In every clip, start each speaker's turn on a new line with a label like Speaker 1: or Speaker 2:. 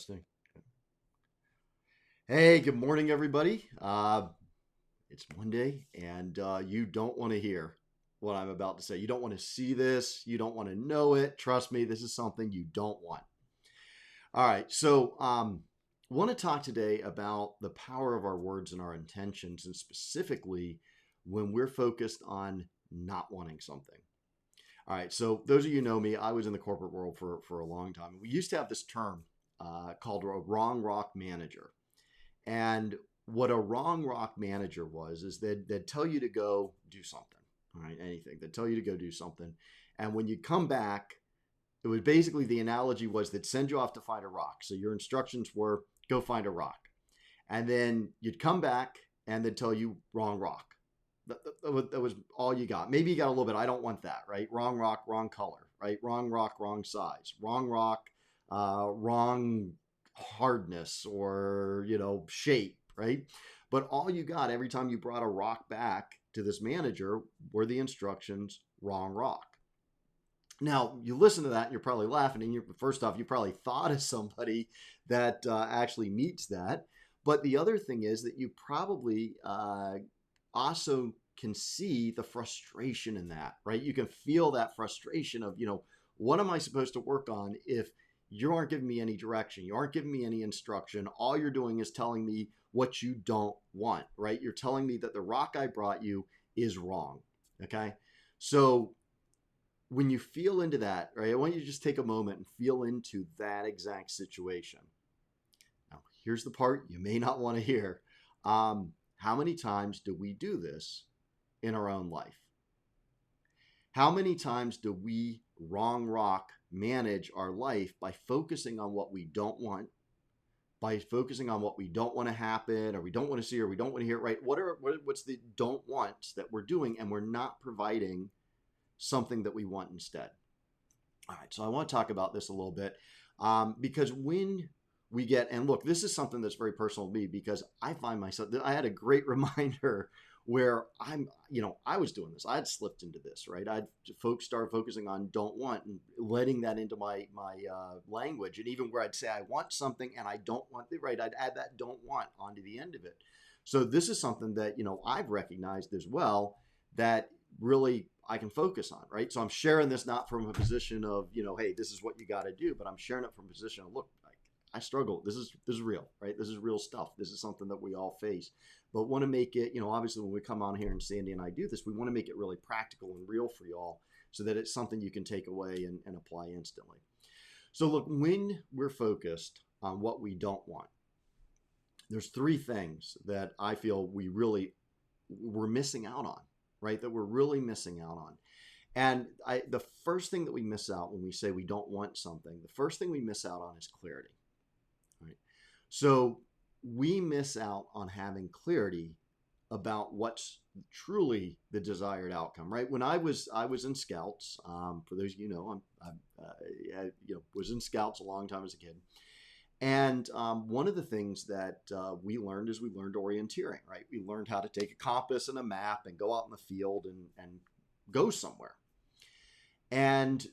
Speaker 1: Testing. Hey, good morning, everybody. It's Monday, and you don't want to hear what I'm about to say. You don't want to see this. You don't want to know it. Trust me, this is something you don't want. All right, so want to talk today about the power of our words and our intentions, and specifically when we're focused on not wanting something. All right, so those of you who know me, I was in the corporate world for a long time. We used to have this term called a wrong rock manager. And what a wrong rock manager was is they'd tell you to go do something, all right, anything. They'd tell you to go do something. And when you come back, it was basically the analogy was they'd send you off to find a rock. So your instructions were go find a rock. And then you'd come back and they'd tell you wrong rock. That was all you got. Maybe you got a little bit. I don't want that, right? Wrong rock, wrong color, right? Wrong rock, wrong size. Wrong rock, wrong hardness or shape, right? But all you got every time you brought a rock back to this manager were the instructions wrong rock. Now you listen to that and you're probably laughing, and first off, you probably thought of somebody that actually meets that. But the other thing is that you probably also can see the frustration in that, right? You can feel that frustration of, what am I supposed to work on if you aren't giving me any direction? You aren't giving me any instruction. All you're doing is telling me what you don't want, right? You're telling me that the rock I brought you is wrong. Okay. So when you feel into that, right, I want you to just take a moment and feel into that exact situation. Now, here's the part you may not want to hear. How many times do we do this in our own life? How many times do we wrong rock manage our life by focusing on what we don't want, by focusing on what we don't want to happen, or we don't want to see, or we don't want to hear, right? What's the don't wants that we're doing, and we're not providing something that we want instead? All right, so I want to talk about this a little bit because when we get, and look, this is something that's very personal to me because I find myself, I had a great reminder where I was doing this. I had slipped into this, right? I'd start focusing on don't want and letting that into my language. And even where I'd say I want something and I don't want it, right? I'd add that don't want onto the end of it. So this is something that, I've recognized as well that really I can focus on, right? So I'm sharing this not from a position of, hey, this is what you got to do, but I'm sharing it from a position of, look, I struggle. This is real, right? This is real stuff. This is something that we all face, but want to make it, obviously when we come on here and Sandy and I do this, we want to make it really practical and real for y'all so that it's something you can take away and apply instantly. So look, when we're focused on what we don't want, there's three things that I feel we're missing out on, right? That we're really missing out on. And the first thing that we miss out when we say we don't want something, the first thing we miss out on is clarity. Right? So we miss out on having clarity about what's truly the desired outcome, right? When I was in Scouts, for those of you know, was in Scouts a long time as a kid, and one of the things that we learned is we learned orienteering, right? We learned how to take a compass and a map and go out in the field and go somewhere. And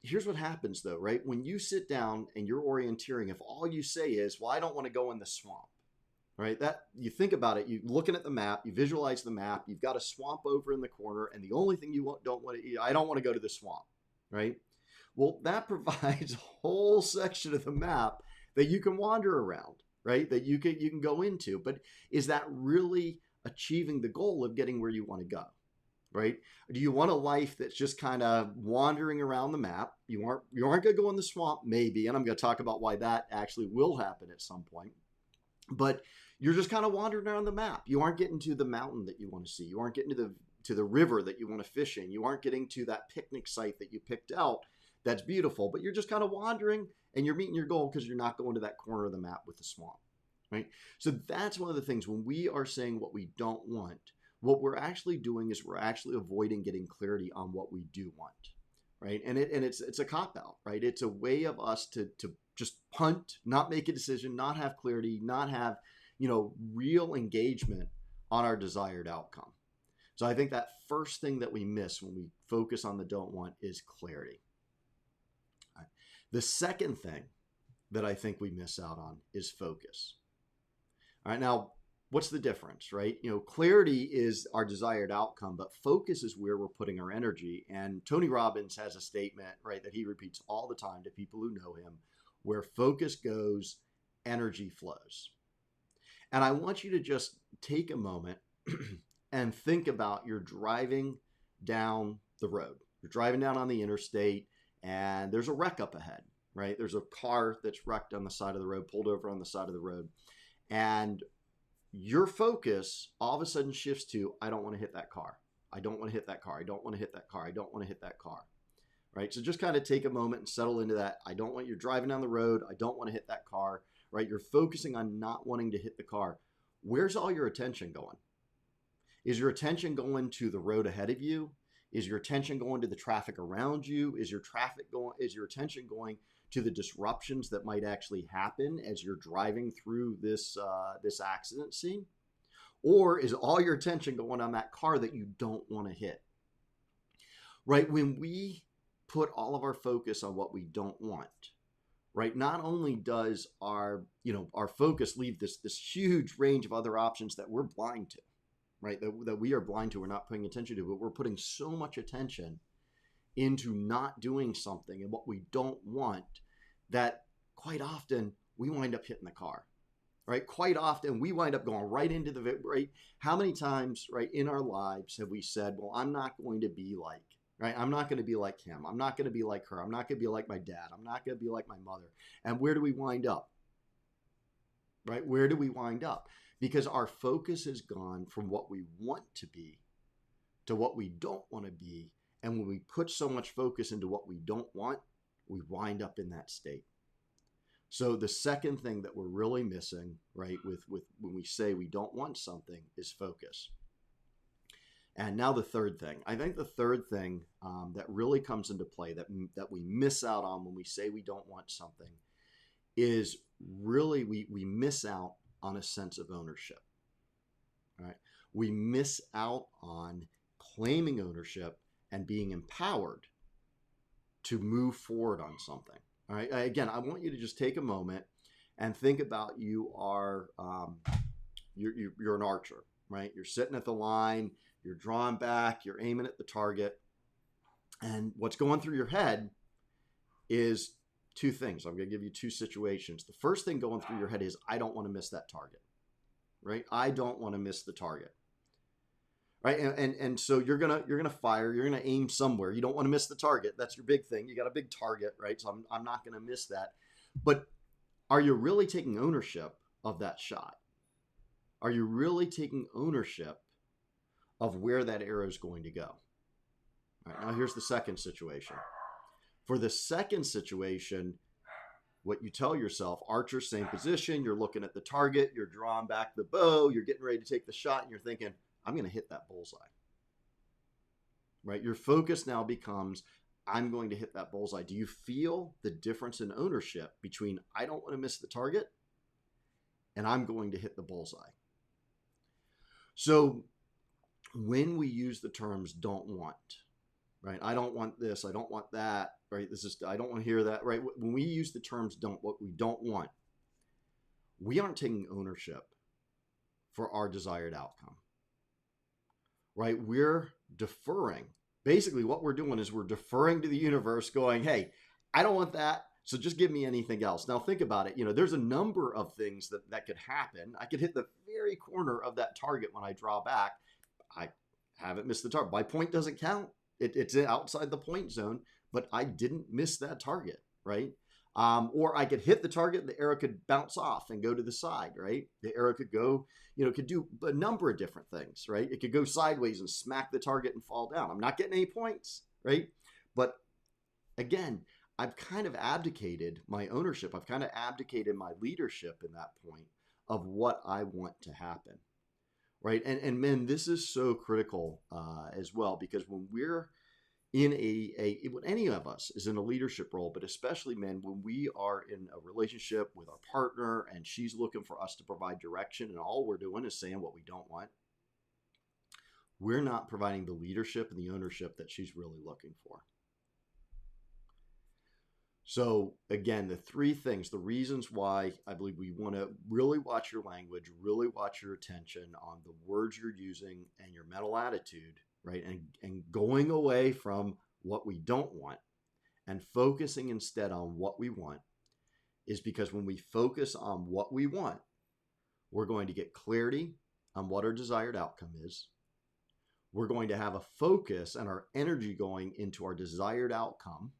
Speaker 1: here's what happens though, right? When you sit down and you're orienteering, if all you say is, well, I don't want to go in the swamp, right? That you think about it, you looking at the map, you visualize the map, you've got a swamp over in the corner, and the only thing don't want to eat, I don't want to go to the swamp, right? Well, that provides a whole section of the map that you can wander around, right? That you can go into. But is that really achieving the goal of getting where you want to go? Right? Do you want a life that's just kind of wandering around the map? You aren't going to go in the swamp, maybe, and I'm going to talk about why that actually will happen at some point. But you're just kind of wandering around the map. You aren't getting to the mountain that you want to see. You aren't getting to the river that you want to fish in. You aren't getting to that picnic site that you picked out that's beautiful. But you're just kind of wandering, and you're meeting your goal because you're not going to that corner of the map with the swamp. Right? So that's one of the things when we are saying what we don't want. What we're actually doing is we're actually avoiding getting clarity on what we do want, right? And it's a cop out, right? It's a way of us to just punt, not make a decision, not have clarity, not have real engagement on our desired outcome. So I think that first thing that we miss when we focus on the don't want is clarity. Right. The second thing that I think we miss out on is focus. All right, now what's the difference, right? Clarity is our desired outcome, but focus is where we're putting our energy. And Tony Robbins has a statement, right, that he repeats all the time to people who know him: where focus goes, energy flows. And I want you to just take a moment and think about you're driving down the road. You're driving down on the interstate and there's a wreck up ahead, right? There's a car that's wrecked on the side of the road, pulled over on the side of the road. And your focus all of a sudden shifts to, I don't want to hit that car. I don't want to hit that car. I don't want to hit that car. I don't want to hit that car. Right? So just kind of take a moment and settle into that. I don't want you driving down the road. I don't want to hit that car. Right? You're focusing on not wanting to hit the car. Where's all your attention going? Is your attention going to the road ahead of you? Is your attention going to the traffic around you? Is your attention going to the disruptions that might actually happen as you're driving through this accident scene? Or is all your attention going on that car that you don't want to hit? Right? When we put all of our focus on what we don't want, right, not only does our focus leave this huge range of other options that we're blind to, right, that we are blind to, we're not paying attention to, but we're putting so much attention into not doing something and what we don't want that quite often we wind up hitting the car, right? Quite often we wind up going right into the, right? How many times, right, in our lives have we said, well, I'm not going to be like, right? I'm not going to be like him. I'm not going to be like her. I'm not going to be like my dad. I'm not going to be like my mother. And where do we wind up? Right? Where do we wind up? Because our focus has gone from what we want to be to what we don't want to be. And when we put so much focus into what we don't want, we wind up in that state. So the second thing that we're really missing, right, with when we say we don't want something, is focus. And now the third thing. I think the third thing that really comes into play that we miss out on when we say we don't want something is really we miss out on a sense of ownership. Right? We miss out on claiming ownership and being empowered to move forward on something. All right. Again, I want you to just take a moment and think about you're an archer, right? You're sitting at the line, you're drawing back, you're aiming at the target, and what's going through your head is two things. I'm going to give you two situations. The first thing going through your head is, I don't want to miss that target, right? I don't want to miss the target. Right. And so you're gonna fire, you're gonna aim somewhere. You don't want to miss the target. That's your big thing. You got a big target, right? So I'm not gonna miss that. But are you really taking ownership of that shot? Are you really taking ownership of where that arrow is going to go? All right, now here's the second situation. For the second situation, what you tell yourself, archer, same position, you're looking at the target, you're drawing back the bow, you're getting ready to take the shot, and you're thinking, I'm going to hit that bullseye, right? Your focus now becomes, I'm going to hit that bullseye. Do you feel the difference in ownership between I don't want to miss the target and I'm going to hit the bullseye? So when we use the terms don't want, right? I don't want this, I don't want that, right? I don't want to hear that, right? When we use the terms what we don't want, we aren't taking ownership for our desired outcome. Right? We're deferring. Basically, what we're doing is we're deferring to the universe going, hey, I don't want that, so just give me anything else. Now, think about it. There's a number of things that could happen. I could hit the very corner of that target when I draw back. I haven't missed the target. My point doesn't count. It's outside the point zone, but I didn't miss that target, right? Or I could hit the target, the arrow could bounce off and go to the side, right? The arrow could go, could do a number of different things, right? It could go sideways and smack the target and fall down. I'm not getting any points, right? But again, I've kind of abdicated my ownership. I've kind of abdicated my leadership in that point of what I want to happen, right? And man, this is so critical as well, because when we're in when any of us is in a leadership role, but especially men, when we are in a relationship with our partner and she's looking for us to provide direction and all we're doing is saying what we don't want, we're not providing the leadership and the ownership that she's really looking for. So again, the three things, the reasons why I believe we want to really watch your language, really watch your attention on the words you're using and your mental attitude, right? And going away from what we don't want and focusing instead on what we want is because when we focus on what we want, we're going to get clarity on what our desired outcome is. We're going to have a focus and our energy going into our desired outcome.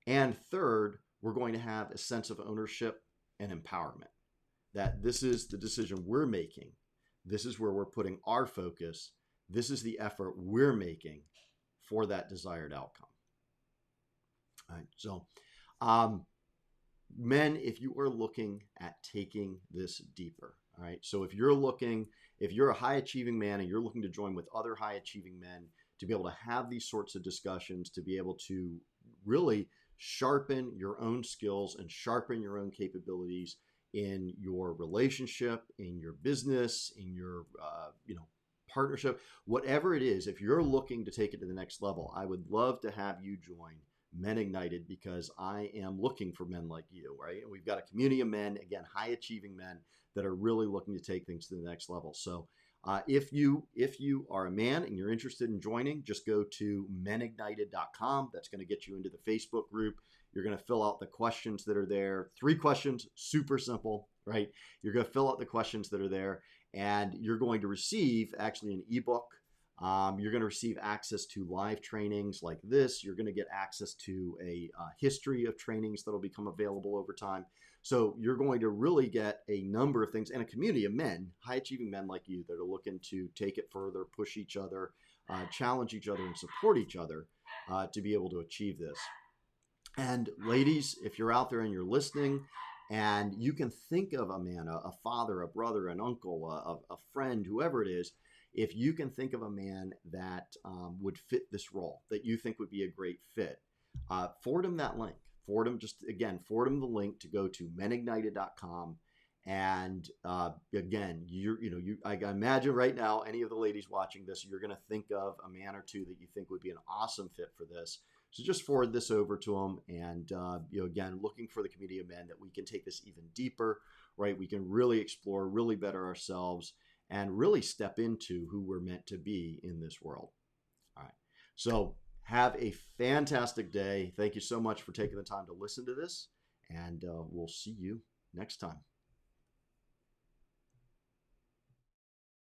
Speaker 1: And third, we're going to have a sense of ownership and empowerment, that this is the decision we're making. This is where we're putting our focus. This is the effort we're making for that desired outcome. All right. So, men, if you are looking at taking this deeper, all right. So if you're a high achieving man and you're looking to join with other high achieving men to be able to have these sorts of discussions, to be able to really sharpen your own skills and sharpen your own capabilities in your relationship, in your business, in your partnership, whatever it is, if you're looking to take it to the next level, I would love to have you join Men Ignited, because I am looking for men like you, right? And we've got a community of men, again, high achieving men that are really looking to take things to the next level. So if you are a man and you're interested in joining, just go to menignited.com. That's going to get you into the Facebook group. You're going to fill out the questions that are there. 3 questions, super simple, right? You're going to fill out the questions that are there, and you're going to receive actually an ebook. You're going to receive access to live trainings like this. You're going to get access to a history of trainings that will become available over time. So you're going to really get a number of things and a community of men, high achieving men like you, that are looking to take it further, push each other, challenge each other, and support each other to be able to achieve this. And ladies, if you're out there and you're listening, and you can think of a man, a father, a brother, an uncle, a friend, whoever it is, if you can think of a man that would fit this role, that you think would be a great fit, forward him that link. Forward him the link to go to menignited.com. And again, I imagine right now, any of the ladies watching this, you're going to think of a man or two that you think would be an awesome fit for this. So just forward this over to them. And, again, looking for the community of men that we can take this even deeper, right? We can really explore, really better ourselves, and really step into who we're meant to be in this world. All right. So have a fantastic day. Thank you so much for taking the time to listen to this, and we'll see you next time.